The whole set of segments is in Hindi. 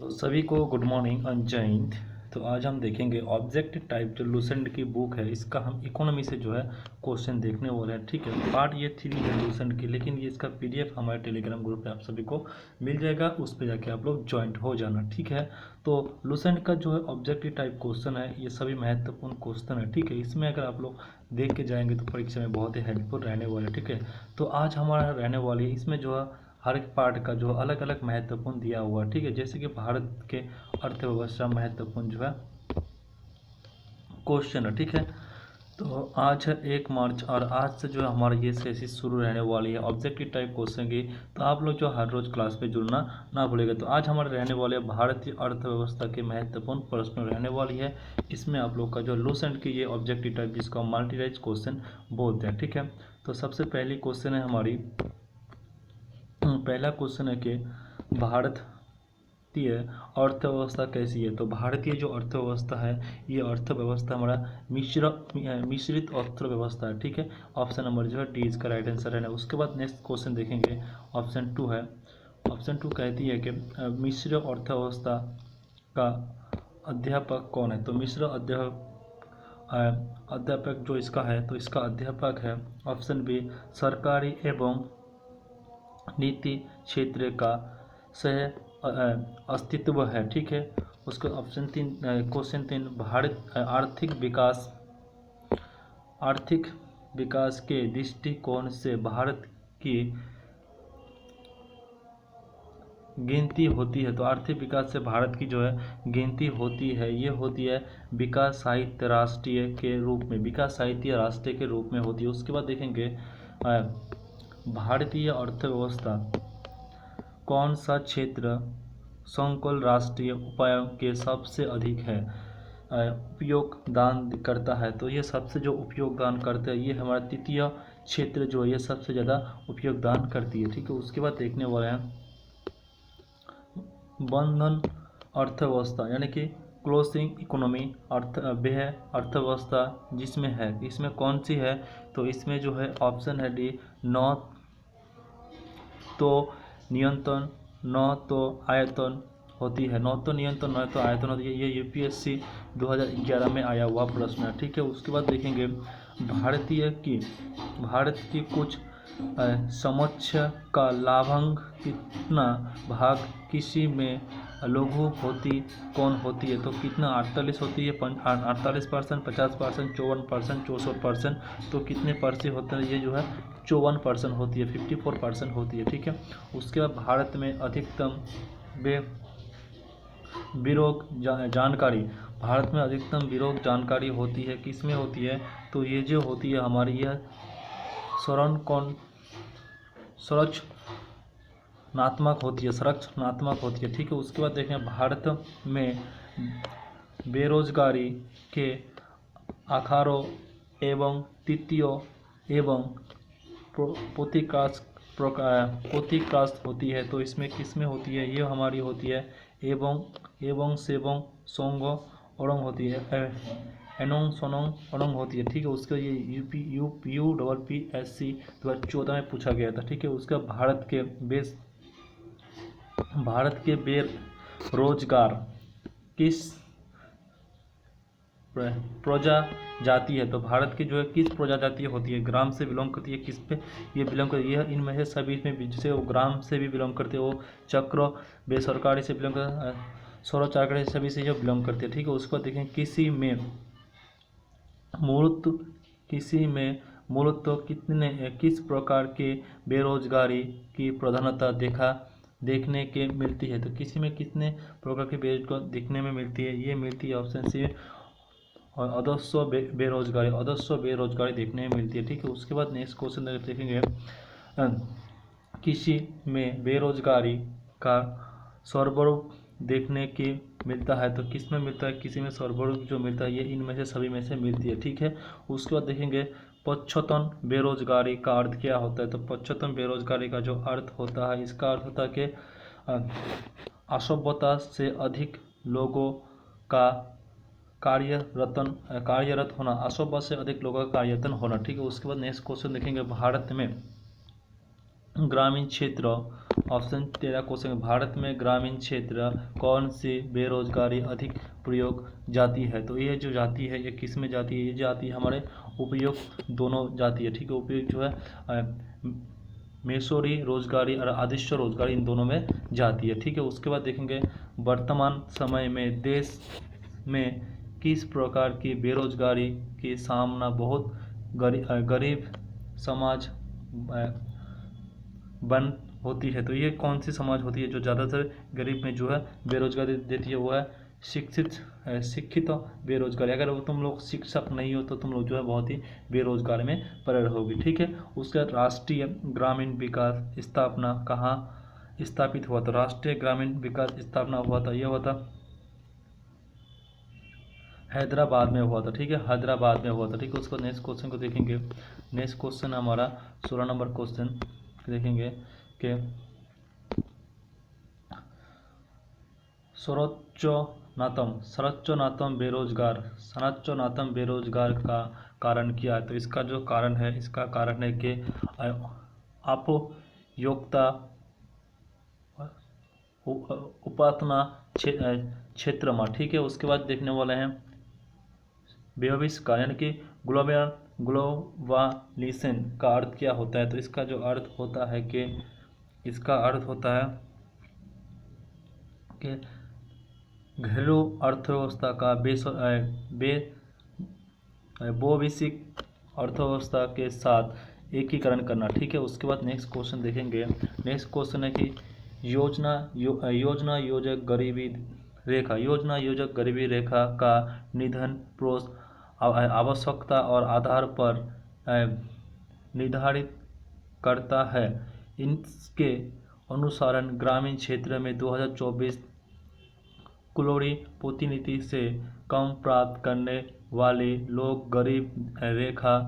तो सभी को गुड मॉर्निंग एंड जय हिंद। तो आज हम देखेंगे ऑब्जेक्ट टाइप जो लूसेंट की बुक है, इसका हम इकोनॉमी से जो है क्वेश्चन देखने वाले हैं। ठीक है, पार्ट ये 3 है लूसेंट की, लेकिन ये इसका पीडीएफ हमारे टेलीग्राम ग्रुप पे आप सभी को मिल जाएगा, उस पर जाके आप लोग ज्वाइंट हो जाना। ठीक है, तो लूसेंट का जो है ऑब्जेक्टिव टाइप क्वेश्चन है, ये सभी महत्वपूर्ण क्वेश्चन है। ठीक है, इसमें अगर आप लोग देख के जाएंगे तो परीक्षा में बहुत ही हेल्पफुल रहने वाले। ठीक है, तो आज हमारा रहने वाली इसमें जो है हर एक पार्ट का जो अलग अलग महत्वपूर्ण दिया हुआ है। ठीक है, जैसे कि भारत के अर्थव्यवस्था महत्वपूर्ण जो है क्वेश्चन है। ठीक है, तो आज है 1 मार्च और आज से जो है हमारा ये सेशन शुरू रहने वाली है ऑब्जेक्टिव टाइप क्वेश्चन की। तो आप लोग जो हर रोज क्लास पे जुड़ना ना भूलेगा। तो आज हमारे रहने वाले भारतीय अर्थव्यवस्था के महत्वपूर्ण प्रश्न रहने वाली है। इसमें आप लोग का जो लूसेंट की ये ऑब्जेक्टिव टाइप जिसको हम मल्टीराइज क्वेश्चन बोलते हैं। ठीक है, तो सबसे पहली क्वेश्चन है हमारी, पहला क्वेश्चन है कि भारतीय अर्थव्यवस्था कैसी है। तो भारतीय जो अर्थव्यवस्था है, ये अर्थव्यवस्था हमारा मिश्रित अर्थव्यवस्था है। ठीक है, ऑप्शन नंबर जो है डी इसका राइट आंसर है ना। उसके बाद नेक्स्ट क्वेश्चन देखेंगे, ऑप्शन 2 है। ऑप्शन 2 कहती है कि मिश्र अर्थव्यवस्था का अध्यापक कौन है। तो मिश्र अध्यापक जो इसका है, तो इसका अध्यापक है ऑप्शन बी सरकारी एवं नीति क्षेत्र का सह अस्तित्व है। ठीक है, उसका ऑप्शन 3 क्वेश्चन 3 भारत आर्थिक विकास के दृष्टिकोण से भारत की गिनती होती है। तो आर्थिक विकास से भारत की जो है गिनती होती है, ये होती है विकास साहित्य राष्ट्रीय के रूप में, विकास साहित्य राष्ट्रीय के रूप में होती है। उसके बाद देखेंगे भारतीय अर्थव्यवस्था कौन सा क्षेत्र संकुल राष्ट्रीय उपायों के सबसे अधिक है उपयोग दान करता है। तो ये सबसे जो उपयोग दान करते हैं, ये हमारा तृतीय क्षेत्र जो है ये सबसे ज़्यादा उपयोग दान करती है। ठीक है, उसके बाद देखने वाले हैं बंधन अर्थव्यवस्था यानी कि क्लोजिंग इकोनॉमी वह अर्थव्यवस्था जिसमें है, इसमें कौन सी है। तो इसमें जो है ऑप्शन है डी न तो नियंत्रण न तो आयतन होती है। न तो नियंत्रण न तो आयतन होती है, ये यूपीएससी 2011 में आया हुआ प्रश्न है। ठीक है, उसके बाद देखेंगे भारत की कुछ समुच्चय का लाभांश कितना भाग किसी में लघु होती कौन होती है। तो कितना 48 होती है, 48%, 50%, 54%, 64%। तो कितने परसेंट होते हैं, ये जो है 54% होती है, 54% होती है। ठीक है, उसके बाद भारत में अधिकतम विरोध जानकारी, भारत में अधिकतम विरोध जानकारी होती है किस में होती है। तो ये जो होती है हमारी यह संरचनात्मक होती है। ठीक है, उसके बाद देखें भारत में बेरोजगारी के आकारों एवं तिथियों एवं पोतिकास्ट होती है। तो इसमें किस में होती है, ये हमारी होती है एवं सेवं सोंग औरंग होती है, एनोंग सोनोंग औरंग होती है। ठीक है, उसका ये यूपीएससी 2014 में पूछा गया था। ठीक है, उसका भारत के बेरोजगार किस प्रजाति है। तो भारत की जो है किस प्रजाति होती है, ग्राम से बिलोंग करती है, किस पे ये बिलोंग करती है। इनमें से सभी में जैसे वो ग्राम से भी बिलोंग करते हैं, वो चक्र बेसरकारी से बिलोंग करते, स्वरोच्चारण सभी से जो बिलोंग करते हैं। ठीक है, उसको देखें मूलतः किस प्रकार के बेरोजगारी की प्रधानता देखने के मिलती है। तो किसी में कितने प्रकार की बेरोजगारी देखने में मिलती है, ये मिलती है ऑप्शन सी और अदस्व बेरोजगारी देखने में मिलती है। ठीक है, उसके बाद नेक्स्ट क्वेश्चन देखेंगे किसी में बेरोजगारी का सर्वरूप देखने के मिलता है। तो किस में मिलता है, किसी में सर्वरूप जो मिलता है, ये इनमें से सभी में से मिलती है। ठीक है, उसके बाद देखेंगे पश्चातन बेरोजगारी का अर्थ क्या होता है। तो पश्चातन बेरोजगारी का जो अर्थ होता है, इसका अर्थ होता है कि असभ्यता से अधिक लोगों का कार्यरत होना, असभ्य से अधिक लोगों का कार्यरत होना। ठीक है, उसके बाद नेक्स्ट क्वेश्चन देखेंगे भारत में ग्रामीण क्षेत्र ऑप्शन 13 क्वेश्चन, भारत में ग्रामीण क्षेत्र कौन सी बेरोजगारी अधिक प्रयोग जाती है? तो ये जो जाति है ये किस में जाती है? ये जाति हमारे उपयुक्त दोनों जाती है, ठीक है। उपयुक्त जो है मेसोरी रोजगारी और आदिश्य रोजगारी इन दोनों में जाती है, ठीक है। उसके बाद देखेंगे वर्तमान समय में देश में किस प्रकार की बेरोजगारी की सामना बहुत गरीब समाज बन होती है? तो ये कौन सी समाज होती है जो ज़्यादातर गरीब में जो है बेरोजगारी देती है? वो है शिक्षित बेरोजगारी। अगर वो तुम लोग शिक्षक नहीं हो तो तुम लोग जो है बहुत ही बेरोजगार में पड़े रहोगे, ठीक है। उसका राष्ट्रीय ग्रामीण विकास स्थापना कहाँ स्थापित हुआ था? राष्ट्रीय ग्रामीण विकास स्थापना हुआ था, ये हुआ था हैदराबाद में हुआ था, ठीक है। हैदराबाद में हुआ था, ठीक है। उसको नेक्स्ट क्वेश्चन को देखेंगे। नेक्स्ट क्वेश्चन हमारा 16 नंबर क्वेश्चन देखेंगे कि सर्वोच्चनातम बेरोजगार का कारण क्या है? तो इसका जो कारण है, इसका कारण है कि उपयोक्ता उपातना क्षेत्र में, ठीक है। उसके बाद देखने वाले हैं व्यविष्कार यानी कि ग्लोबलाइजेशन का अर्थ क्या होता है? तो इसका जो अर्थ होता है कि इसका अर्थ होता है कि घरेलू अर्थव्यवस्था का वैश्विक अर्थव्यवस्था के साथ एकीकरण करना, ठीक है। उसके बाद नेक्स्ट क्वेश्चन देखेंगे। नेक्स्ट क्वेश्चन है कि योजना योजक गरीबी रेखा का निधन आवश्यकता और आधार पर निर्धारित करता है। इनके अनुसार ग्रामीण क्षेत्र में 2024 करोड़पति नीति से कम प्राप्त करने वाले लोग गरीब रेखा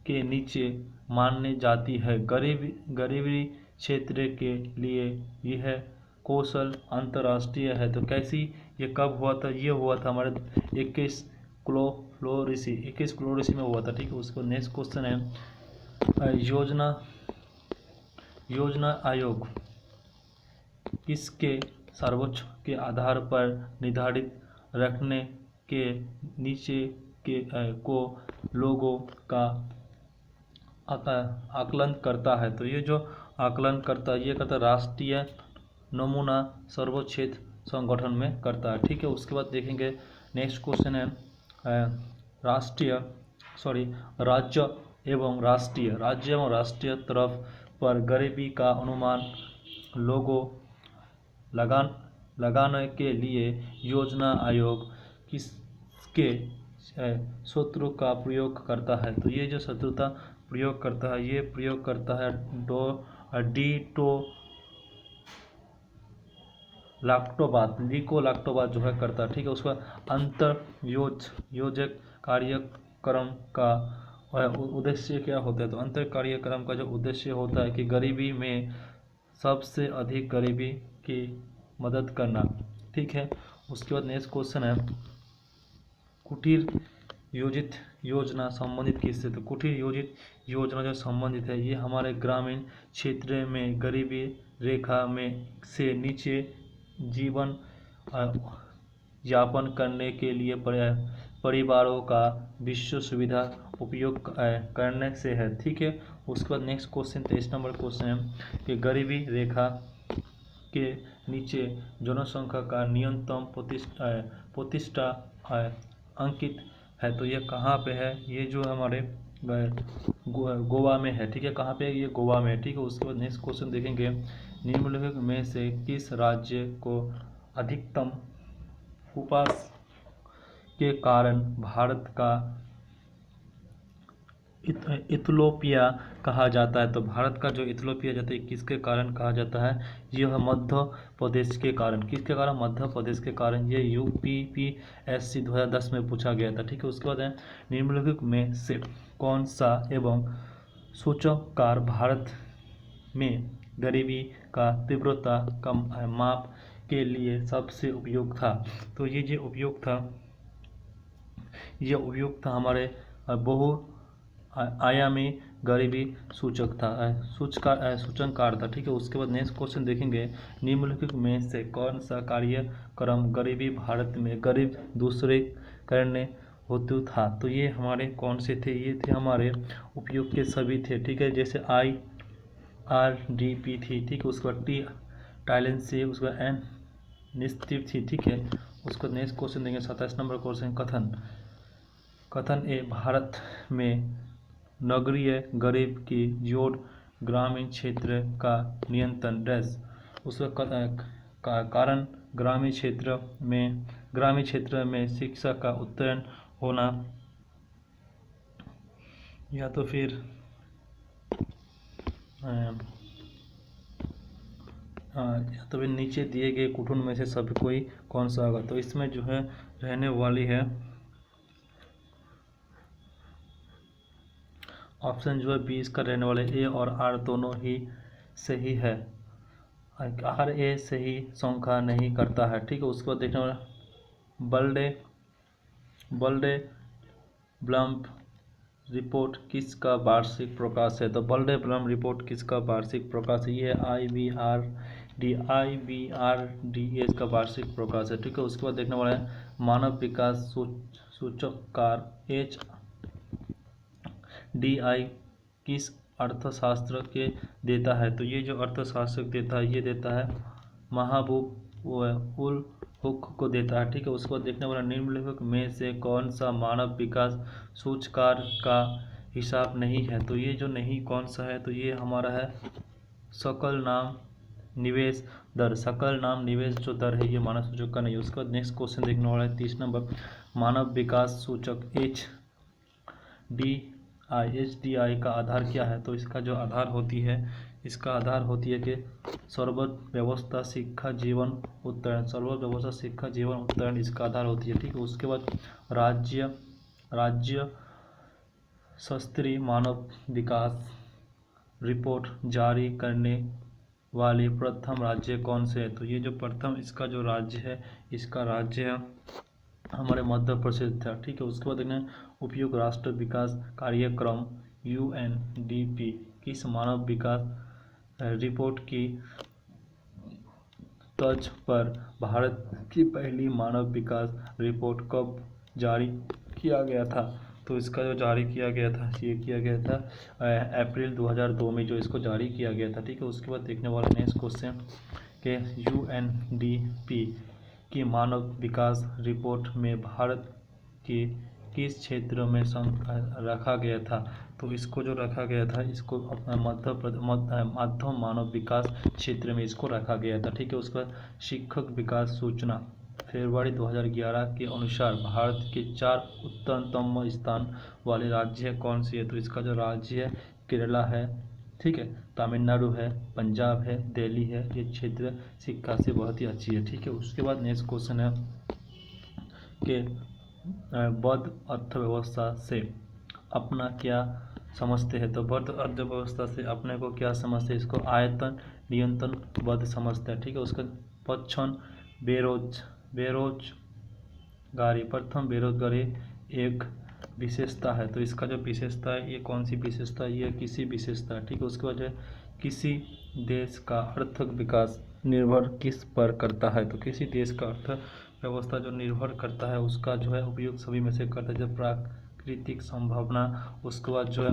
के नीचे माने जाती है। गरीबी क्षेत्र के लिए यह कौशल अंतर्राष्ट्रीय है। तो कैसी ये कब हुआ था? ये हुआ था हमारे 21 क्लोरेसी में हुआ था, ठीक है। उसको नेक्स्ट क्वेश्चन है योजना आयोग किसके सर्वोच्च के आधार पर निर्धारित रखने के नीचे के को लोगों का आकलन करता है? तो ये जो आकलन करता है ये करता राष्ट्रीय नमूना सर्वोच्च संगठन में करता है, ठीक है। उसके बाद देखेंगे नेक्स्ट क्वेश्चन है राज्य एवं राष्ट्रीय तरफ पर गरीबी का अनुमान लोगों लगाने के लिए योजना आयोग किसके सूत्रों का प्रयोग करता है? तो ये जो सूत्र प्रयोग करता है ये प्रयोग करता है लिकोलाक्टोबाद जो है करता है, ठीक है। उसका अंतर योजक कार्यक्रम का उद्देश्य क्या होता है? तो अंतर कार्यक्रम का जो उद्देश्य होता है कि गरीबी में सबसे अधिक गरीबी की मदद करना, ठीक है। उसके बाद नेक्स्ट क्वेश्चन है कुटीर योजित योजना संबंधित किससे? तो कुटीर योजित योजना जो संबंधित है ये हमारे ग्रामीण क्षेत्र में गरीबी रेखा में से नीचे जीवन यापन करने के लिए परिवारों का विश्व सुविधा उपयोग करने से है, ठीक है। उसके बाद नेक्स्ट क्वेश्चन 23 नंबर क्वेश्चन है कि गरीबी रेखा के नीचे जनसंख्या का न्यूनतम प्रतिष्ठा अंकित है। तो ये कहाँ पे है? ये जो हमारे गोवा में है, ठीक है। कहाँ पे? ये गोवा में है, ठीक है। उसके बाद नेक्स्ट क्वेश्चन देखेंगे निम्नलिखित में से किस राज्य को अधिकतम उपास के कारण भारत का इथियोपिया कहा जाता है? तो भारत का जो इथियोपिया जाता है किसके कारण कहा जाता है? यह मध्य प्रदेश के कारण। किसके कारण? मध्य प्रदेश के कारण। ये UPPSC 2010 में पूछा गया था, ठीक है। उसके बाद है निम्नलिखित में से कौन सा एवं सूचकांक भारत में गरीबी का तीव्रता का माप के लिए सबसे उपयुक्त था? तो ये उपयुक्त था हमारे बहु आयामी गरीबी सूचकांक था। ठीक है, उसके बाद नेक्स्ट क्वेश्चन देखेंगे, निम्नलिखित में से कौन सा कार्यक्रम गरीबी भारत में गरीब दूसरे करने हेतु था। तो ये हमारे कौन से थे, ये थे हमारे उपयोग के सभी थे। ठीक है, जैसे IRDP थी। ठीक है, उसके बाद T टाइलेंस से, उसके बाद N निश्चित थी। ठीक है, उसको नेक्स्ट क्वेश्चन देंगे 27 नंबर क्वेश्चन, कथन ए भारत में नगरीय गरीब की जोड़ ग्रामीण क्षेत्र का नियंत्रण डैश। उसका कारण ग्रामीण क्षेत्र में शिक्षा का उत्तीर्ण होना, या तो फिर नीचे दिए गए कुटुंब में से सभी कोई कौन सा होगा। तो इसमें जो है रहने वाली है ऑप्शन जो है 20 का रहने वाले ए और आर दोनों ही सही है। आर ए सही संख्या नहीं करता है। ठीक है, उसके बाद देखने वाला बल्डे ब्लम्प रिपोर्ट किसका वार्षिक प्रकाश है। तो बल्डे ब्लम रिपोर्ट किसका वार्षिक प्रकाश है, ये IBRD का वार्षिक प्रकाश है। ठीक है, उसके बाद देखने वाला है मानव विकास सूचकांक HDI किस अर्थशास्त्र के देता है। तो ये जो अर्थशास्त्र देता है, ये देता है महबूब उल हुक को देता है। ठीक है, उसके बाद देखने वाला निम्नलिखित में से कौन सा मानव विकास सूचकांक का हिसाब नहीं है। तो ये जो नहीं कौन सा है, तो ये हमारा है सकल नाम निवेश दर। सकल नाम निवेश जो दर है, ये मानव सूचक का नहीं है। उसके बाद नेक्स्ट क्वेश्चन देखने वाला है 30 नंबर, मानव विकास सूचक HDI का आधार क्या है। तो इसका जो आधार होती है, इसका आधार होती है कि सर्वोच्च व्यवस्था शिक्षा जीवन उत्तरण, सर्वोच्च व्यवस्था शिक्षा जीवन उत्तरण इसका आधार होती है। ठीक है, उसके बाद राज्य स्तरीय मानव विकास रिपोर्ट जारी करने वाले प्रथम राज्य कौन से है। तो ये जो प्रथम इसका जो राज्य है, इसका राज्य है हमारे मध्य प्रदेश था। ठीक है, उसके बाद देखना उपयुक्त राष्ट्र विकास कार्यक्रम UNDP किस मानव विकास रिपोर्ट की तर्ज पर भारत की पहली मानव विकास रिपोर्ट कब जारी किया गया था। तो इसका जो जारी किया गया था, ये किया गया था अप्रैल 2002 में जो इसको जारी किया गया था। ठीक है, उसके बाद देखने वाले नेक्स्ट क्वेश्चन के UNDP की मानव विकास रिपोर्ट में भारत के किस क्षेत्र में रखा गया था। तो इसको जो रखा गया था, इसको अपना मध्य मानव विकास क्षेत्र में इसको रखा गया था। ठीक है, उसका शिक्षक विकास सूचना फरवरी 2011 के अनुसार भारत के 4 उच्चतम स्थान वाले राज्य कौन सी है। तो इसका जो राज्य है केरला है, ठीक है, तमिलनाडु है, पंजाब है, दिल्ली है। ये क्षेत्र शिक्षा से बहुत ही अच्छी है। ठीक है, उसके बाद नेक्स्ट क्वेश्चन है कि बौद्ध अर्थव्यवस्था से अपना क्या समझते हैं। तो बौद्ध अर्थव्यवस्था से अपने को क्या समझते हैं, इसको आयतन नियंत्रण बद्ध समझते हैं। ठीक है, उसका पक्षण बेरोजगारी, प्रथम बेरोजगारी एक विशेषता है। तो इसका जो विशेषता है, ये कौन सी विशेषता है, ये किसी विशेषता है। ठीक है, उसके बाद किसी देश का आर्थिक विकास निर्भर किस पर करता है। तो किसी देश का अर्थव्यवस्था जो निर्भर करता है, उसका जो है उपयोग सभी में से करता है। जब प्राकृतिक संभावना, उसके बाद जो है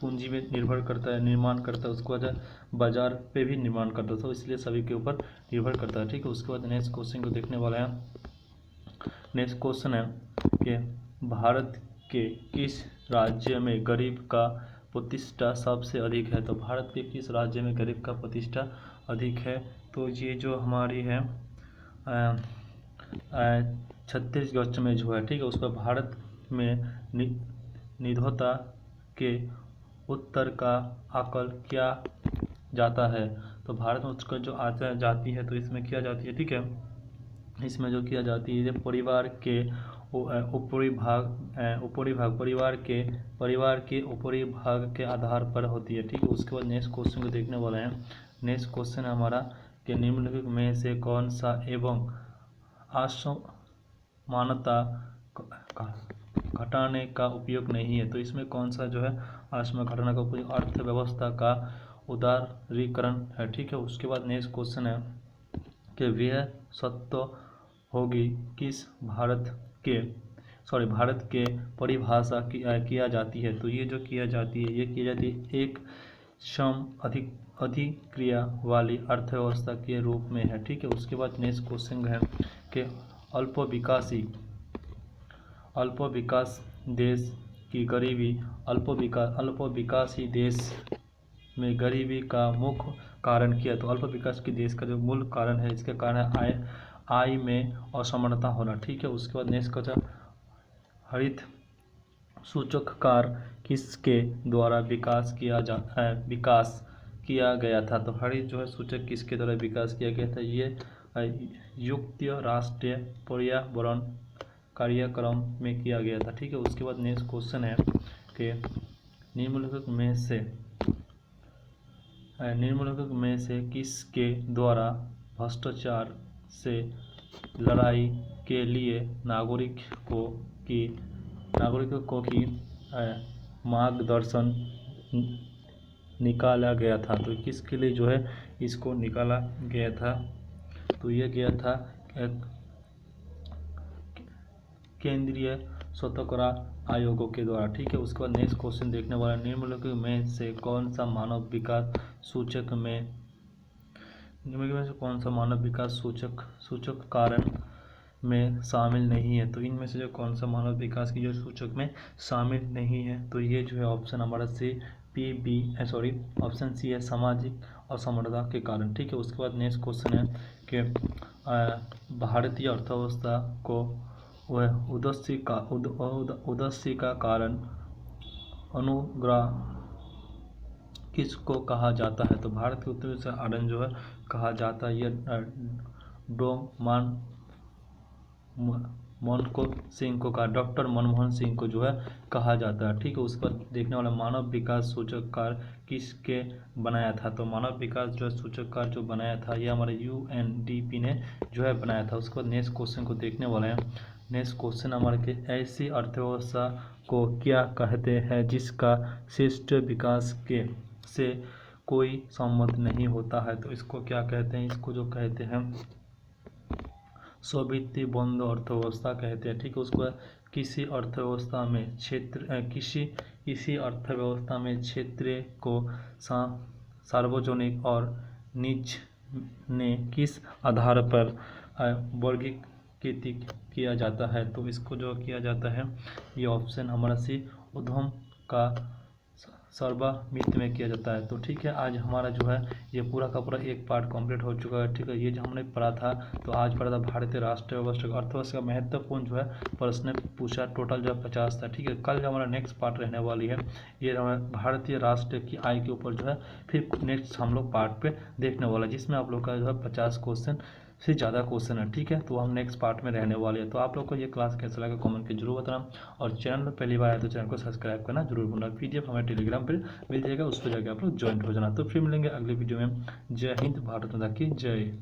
पूंजी में निर्भर करता है, निर्माण करता है, उसके बाद बाजार पे भी निर्माण करता है। तो इसलिए सभी के ऊपर निर्भर करता है। ठीक है, उसके बाद नेक्स्ट क्वेश्चन को देखने वाला है। नेक्स्ट क्वेश्चन है कि भारत के किस राज्य में गरीब का प्रतिष्ठा सबसे अधिक है। तो भारत के किस राज्य में गरीब का प्रतिष्ठा अधिक है। तो ये जो हमारी है छत्तीसगढ़ में जो है। ठीक है, उस पर भारत में निधोता के उत्तर का आकल किया जाता है। तो भारत में उसका जो आचरण जाती है, तो इसमें किया जाती है। ठीक है, इसमें जो किया जाती है परिवार के ऊपरी भाग के आधार पर होती है। ठीक है, उसके बाद नेक्स्ट क्वेश्चन को देखने वाला है। नेक्स्ट क्वेश्चन है हमारा कि निम्नलिखित में से कौन सा एवं असमानता घटाने का उपयोग नहीं है। तो इसमें कौन सा जो है आश्रम घटाने का उपयोग अर्थव्यवस्था का उदारीकरण है। ठीक है, उसके बाद नेक्स्ट क्वेश्चन है कि वह सत्य होगी किस भारत के परिभाषा किया जाती है। तो ये जो किया जाती है, ये की जाती है एक सम अधिक्रिया वाली अर्थव्यवस्था के रूप में है। ठीक है, उसके बाद नेक्स्ट क्वेश्चन है कि अल्प विकास देश की गरीबी, अल्प विकासी देश में गरीबी का मुख्य कारण क्या है। तो अल्प विकास के देश का जो मूल कारण है, इसका कारण है आय में असमानता होना। ठीक है, उसके बाद नेक्स्ट क्वेश्चन, हरित सूचकांक किसके द्वारा विकास किया गया था। तो हरित जो है सूचक किसके द्वारा विकास किया गया था, ये संयुक्त राष्ट्र पर्यावरण कार्यक्रम में किया गया था। ठीक है, उसके बाद नेक्स्ट क्वेश्चन है कि निम्नलिखित में से किसके द्वारा भ्रष्टाचार से लड़ाई के लिए नागरिकों की मार्गदर्शन निकाला गया था। तो किसके लिए जो है इसको निकाला गया था, तो ये गया था केंद्रीय स्वतंत्रता आयोगों के द्वारा। ठीक है, उसके बाद नेक्स्ट क्वेश्चन देखने वाला, निम्नलिखित में से कौन सा मानव विकास सूचक कारण में शामिल नहीं है। तो इनमें से जो कौन सा मानव विकास की जो सूचक में शामिल नहीं है, तो ये जो है ऑप्शन हमारा ऑप्शन सी है, सामाजिक असमानता के कारण। ठीक है, उसके बाद नेक्स्ट क्वेश्चन है कि भारतीय अर्थव्यवस्था को वह उदासी का कारण अनुग्रह किसको कहा जाता है। तो भारत के उत्तर से आनंद जो है कहा जाता है, ये डॉक्टर मनमोहन सिंह को जो है कहा जाता है। ठीक है, उस पर देखने वाला मानव विकास सूचकांक किसके बनाया था। तो मानव विकास जो है सूचकांक जो बनाया था, ये हमारे UNDP ने जो है बनाया था। उसके बाद नेक्स्ट क्वेश्चन को देखने वाले हैं। नेक्स्ट क्वेश्चन हमारे के ऐसी अर्थव्यवस्था को क्या कहते हैं जिसका शिष्ट विकास के से कोई संबंध नहीं होता है। तो इसको क्या कहते हैं, इसको जो कहते हैं स्वामित्व बंद अर्थव्यवस्था कहते हैं। ठीक है, उसको किसी अर्थव्यवस्था में क्षेत्र को सार्वजनिक और निजी ने किस आधार पर वर्गीकृत किया जाता है। तो इसको जो किया जाता है, ये ऑप्शन हमारा सी उद्यम का सर्वमित में किया जाता है। तो ठीक है, आज हमारा जो है ये पूरा का पूरा एक पार्ट कंप्लीट हो चुका है। ठीक है, ये जो हमने पढ़ा था, तो आज पढ़ा था भारतीय राष्ट्रीय अर्थव्यवस्था का महत्वपूर्ण जो है प्रश्न पूछा, टोटल जो है 50 था। ठीक है, कल जो हमारा नेक्स्ट पार्ट रहने वाली है, ये हमारा भारतीय राष्ट्र की आय के ऊपर जो है फिर नेक्स्ट हम लोग पार्ट पे देखने वाला है, जिसमें आप लोग का जो है 50 क्वेश्चन से ज़्यादा क्वेश्चन है। ठीक है, तो हम नेक्स्ट पार्ट में रहने वाले हैं। तो आप लोग को ये क्लास कैसा लगा कमेंट के जरूर बताना, और चैनल पर पहली बार आए तो चैनल को सब्सक्राइब करना जरूर भूलना। PDF हमारे टेलीग्राम पर मिल जाएगा, उस पर जाकर आप लोग ज्वाइन हो जाना। तो फिर मिलेंगे अगले वीडियो में। जय हिंद, भारत माता की जय।